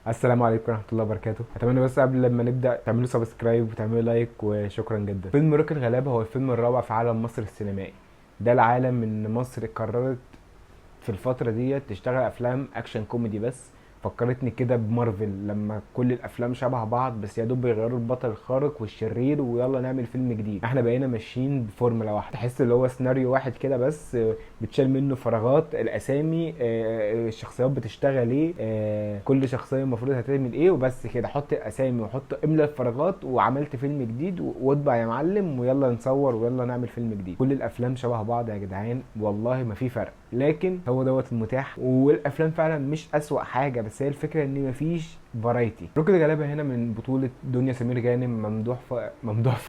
السلام عليكم ورحمه الله وبركاته. اتمنى بس قبل لما نبدا تعملوا سبسكرايب وتعملوا لايك وشكرا جدا. فيلم روك الغلابه هو الفيلم الرابع في عالم مصر السينمائي. ده العالم ان مصر قررت في الفتره ديت تشتغل افلام اكشن كوميدي بس. فكرتني كده بمارفل لما كل الافلام شبه بعض بس يا دوب بيغيروا البطل الخارق والشرير ويلا نعمل فيلم جديد. احنا بقينا ماشيين بفورمولا واحده، تحس اللي هو سيناريو واحد كده بس، بتشال منه فراغات الاسامي، الشخصيات بتشتغل ايه، كل شخصيه المفروض هتعمل ايه، وبس كده حط الاسامي وحط املى الفراغات وعملت فيلم جديد واطبع يا معلم ويلا نصور ويلا نعمل فيلم جديد. كل الافلام شبه بعض يا جدعان، والله ما في فرق، لكن هو دوت المتاح. والافلام فعلا مش اسوأ حاجه، بس هي الفكره ان مفيش فرايتي. روك الغلابه هنا من بطوله دنيا سمير غانم، ممدوح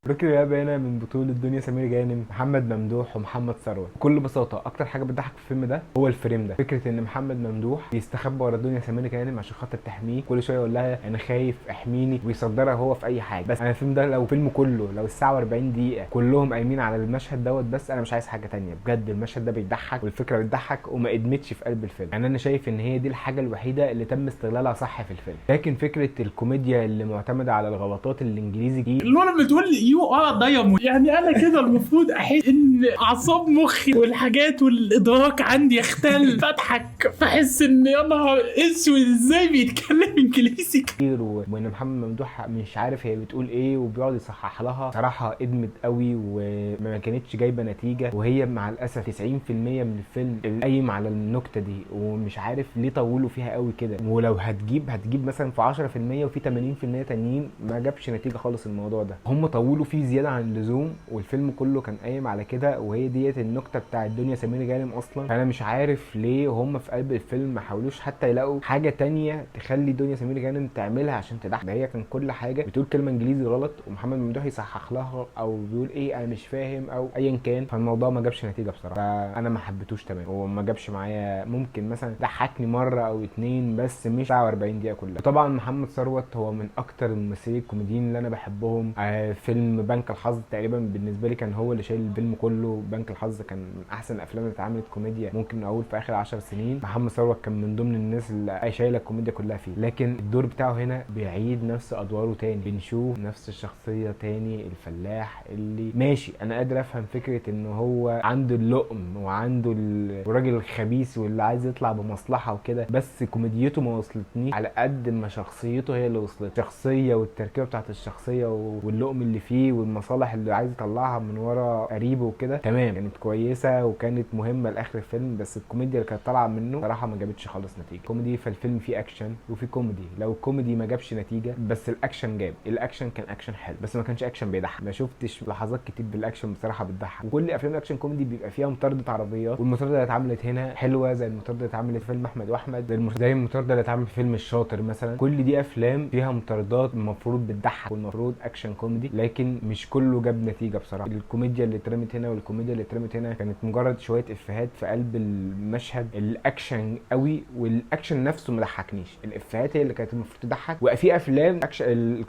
روكي الغلابة هنا من بطولة دنيا سمير غانم، محمد ممدوح ومحمد ثروت. بكل بساطة أكتر حاجة بتضحك في الفيلم ده هو الفريم ده، فكرة إن محمد ممدوح بيستخبى ورا دنيا سمير غانم عشان خاطر تحميه، كل شوية يقول لها أنا خايف احميني ويصدرها هو في أي حاجة. بس أنا الفيلم ده لو فيلم كله، لو الساعة و40 دقيقة كلهم قايمين على المشهد دوت بس، أنا مش عايز حاجة تانية بجد. المشهد ده بيضحك والفكرة بتضحك وما ادمتش في قلب الفيلم. يعني أنا شايف إن هي دي الحاجة الوحيدة اللي تم استغلالها صح في الفيلم. لكن فكرة الكوميديا اللي معتمدة على الغلطات الإنجليزي دي، اللي هو لما بتقول يو ار دايموند، يعني انا كده المفروض احس ان اعصاب مخي والحاجات والادراك عندي يختل، فاضحك فاحس ان يا نهار اسود ازاي بيتكلم انجليزي. وان محمد ممدوح مش عارف هي بتقول ايه وبيقعد يصحح لها. صراحه ادمت قوي وما كانتش جايبه نتيجه، وهي مع الاسف 90% من الفيلم قايم على النكته دي، ومش عارف ليه طولوا فيها قوي كده. ولو هتجيب مثلا في 10% وفي 80% تانيين، ما جابش نتيجه خالص. الموضوع ده هم طولوا فيه زياده عن اللزوم، والفيلم كله كان قايم على كده، وهي ديت النكته بتاع الدنيا سمير غانم اصلا. فانا مش عارف ليه هم في قلب الفيلم ما حاولوش حتى يلاقوا حاجه تانية تخلي دنيا سمير غانم تعملها عشان تضحك. ده هي كان كل حاجه بتقول كلمه انجليزي غلط ومحمد ممدوح يصحح لها او بيقول ايه انا مش فاهم او ايا كان. فالموضوع ما جابش نتيجه بصراحه، فانا ما حبيتوش تمام. هو ما جابش معايا، ممكن مثلا ضحكني مره او اتنين بس، مش ساعه و40 دقيقه كلها. وطبعا محمد ثروت هو من اكتر الممثلين الكوميديين اللي انا بحبهم. فيلم بنك الحظ تقريبا بالنسبه لي كان هو اللي شايل الفيلم كله. بنك الحظ كان من احسن الافلام اللي اتعملت كوميديا ممكن اقول في اخر 10 سنين. محمد ثروت كان من ضمن الناس اللي شايله الكوميديا كلها فيه. لكن الدور بتاعه هنا بيعيد نفس ادواره تاني، بنشوف نفس الشخصيه تاني، الفلاح اللي ماشي. انا قادر افهم فكره ان هو عنده اللقم وعنده الراجل الخبيث واللي عايز يطلع بمصلحه وكده، بس كوميديته ما وصلتنيش على قد ما شخصيته هي اللي وصلت. الشخصيه والتركيبه بتاعت الشخصيه واللقم اللي فيه والمصالح اللي عايز يطلعها من ورا قريبه وكده، تمام، كانت كويسه وكانت مهمه لاخر الفيلم. بس الكوميديا اللي كانت طالعه منه صراحه ما جابتش خالص نتيجه. كوميدي، فالفيلم فيه اكشن وفيه كوميدي. لو الكوميدي ما جابش نتيجه بس الاكشن جاب، الاكشن كان اكشن حلو بس ما كانش اكشن بيضحك. ما شفتش لحظات كتير بالاكشن بصراحه بتضحك. وكل افلام الاكشن كوميدي بيبقى فيها مطارده عربيات، والمطارده اللي اتعملت هنا حلوه زي المطارده اللي اتعملت في فيلم احمد واحمد، زي المطارده اللي اتعملت في فيلم الشاطر مثلا. كل دي افلام فيها مطاردات المفروض بتضحك والمفروض اكشن كوميدي، لكن مش كله جاب نتيجه بصراحه. الكوميديا اللي اترمت هنا والكوميديا اللي اترمت هنا كانت مجرد شويه افيهات في قلب المشهد. الاكشن قوي والاكشن نفسه ما ضحكنيش. الافيهات هي اللي كانت المفروض تضحك. وفي افلام اكشن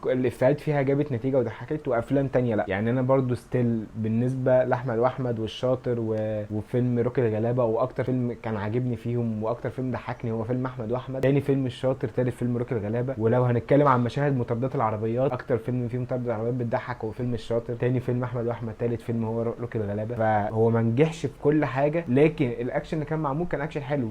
الافيهات فيها جابت نتيجه وضحكت، وافلام تانية لا. يعني انا برضو ستيل بالنسبه لاحمد واحمد والشاطر وفيلم روكي الغلابه، واكتر فيلم كان عاجبني فيهم واكتر فيلم ضحكني هو فيلم احمد واحمد، تاني فيلم الشاطر، تالت فيلم روكي الغلابه. ولو هنتكلم عن مشاهد مطاردات العربيات، اكتر فيلم فيه مطاردة العربيات بتضحك هو فيلم الشاطر، تاني فيلم احمد واحمد، تالت فيلم هو روكي الغلابه. فهو ما نجحش في كل حاجه، لكن الاكشن اللي كان معمول كان اكشن حلو.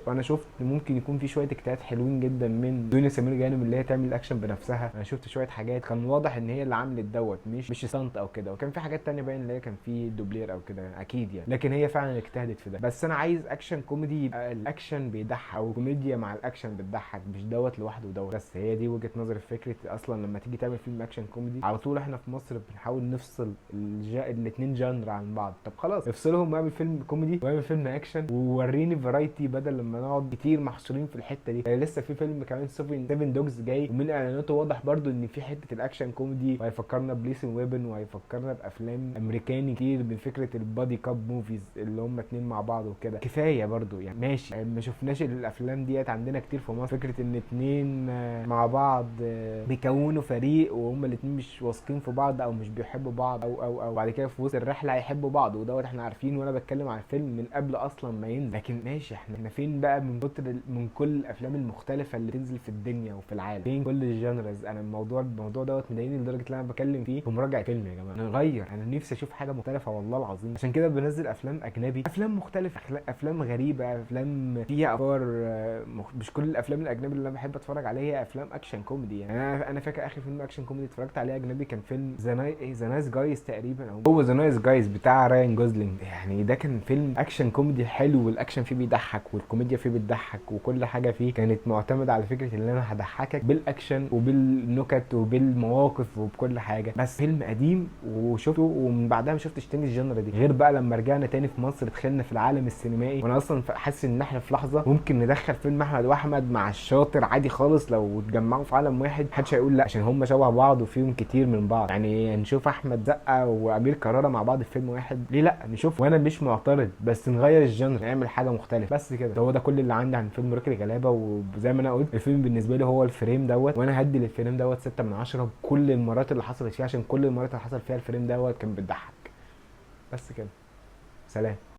وانا شفت ممكن يكون في شويه اجتهاد حلوين جدا من دنيا سمير غانم اللي هي تعمل الاكشن بنفسها. انا شفت شويه حاجات كان واضح ان هي اللي عملت دوت، مش سانت او كده. وكان في حاجات تانية باين اللي هي كان في دوبلير او كده اكيد يعني، لكن هي فعلا اجتهدت في ده. بس انا عايز اكشن كوميدي يبقى الاكشن بيضحك، او كوميديا مع الاكشن بتضحك، مش دوت لوحده ودوت. بس هي دي وجهه نظري في فكره اصلا لما تيجي تعمل فيلم اكشن كوميدي. على طول احنا في مصر بنحاول نفصل الاتنين جانر عن بعض. طب خلاص افصلهم واعمل فيلم كوميدي واعمل فيلم اكشن ووريني فرايتي، بدل لما نقعد كتير محصورين في الحته دي. لسه في فيلم كمان 7 دوجز جاي، ومن اعلاناته واضح برضو ان في حته الاكشن كوميدي، وهيفكرنا بليسن ويبن، وهيفكرنا بافلام امريكاني كتير من فكره البادي كاب موفيز اللي هم اتنين مع بعض وكده. كفايه برضو يعني، ماشي يعني ما شفناش الافلام ديت عندنا كتير في مصر. فكره ان اتنين مع بعض بيكونوا فريق وهم الاتنين مش واثقين في بيشوفوا بعض او مش بيحبوا بعض او بعد كده في وسط الرحله هيحبوا بعض، ودوت احنا عارفين، وانا بتكلم عن الفيلم من قبل اصلا ما ينزل. لكن ماشي، احنا فين بقى من كتر من كل الافلام المختلفه اللي تنزل في الدنيا وفي العالم؟ فين كل الجانرز؟ انا الموضوع دوت مضايقني لدرجه ان انا بكلم فيه في مراجعه فيلم. يا جماعه نغير، انا نفسي اشوف حاجه مختلفه والله العظيم. عشان كده بنزل افلام اجنبي، افلام مختلفه، افلام غريبه، افلام فيها افكار. مش كل الافلام الاجنبي اللي انا بحب اتفرج عليها هي افلام اكشن كوميدي. يعني انا فاكر اخر فيلم اكشن كوميدي اتفرجت عليه اجنبي كان فيلم ذا نايس جايز تقريبا، او هو ذا نايس جايز بتاع راين جوزلينج. يعني ده كان فيلم اكشن كوميدي حلو، والاكشن فيه بيضحك والكوميديا فيه بتضحك، وكل حاجه فيه كانت معتمده على فكره ان انا هضحكك بالاكشن وبالنكت وبالمواقف وبكل حاجه. بس فيلم قديم وشفته، ومن بعدها ما شفتش تاني الجنرا دي، غير بقى لما رجعنا تاني في مصر دخلنا في العالم السينمائي. وانا اصلا حاسس ان احنا في لحظه ممكن ندخل فيلم احمد واحمد مع الشاطر عادي خالص، لو اتجمعوا في عالم واحد محدش هيقول لا، عشان هم شبه بعض وفيهم كتير من بعض. يعني نشوف احمد زقه وامير كرارة مع بعض في فيلم واحد، ليه لا نشوف؟ وانا مش معترض، بس نغير الجنر، نعمل حاجه مختلفه بس كده. هو ده كل اللي عندي عن فيلم راكب الغلابه. وزي ما انا قلت الفيلم بالنسبه لي هو الفريم دوت، وانا هدي للفريم دوت 6 من 10 بكل المرات اللي حصلت فيها، عشان كل المرات اللي حصل فيها الفريم دوت كان بتضحك. بس كده، سلام.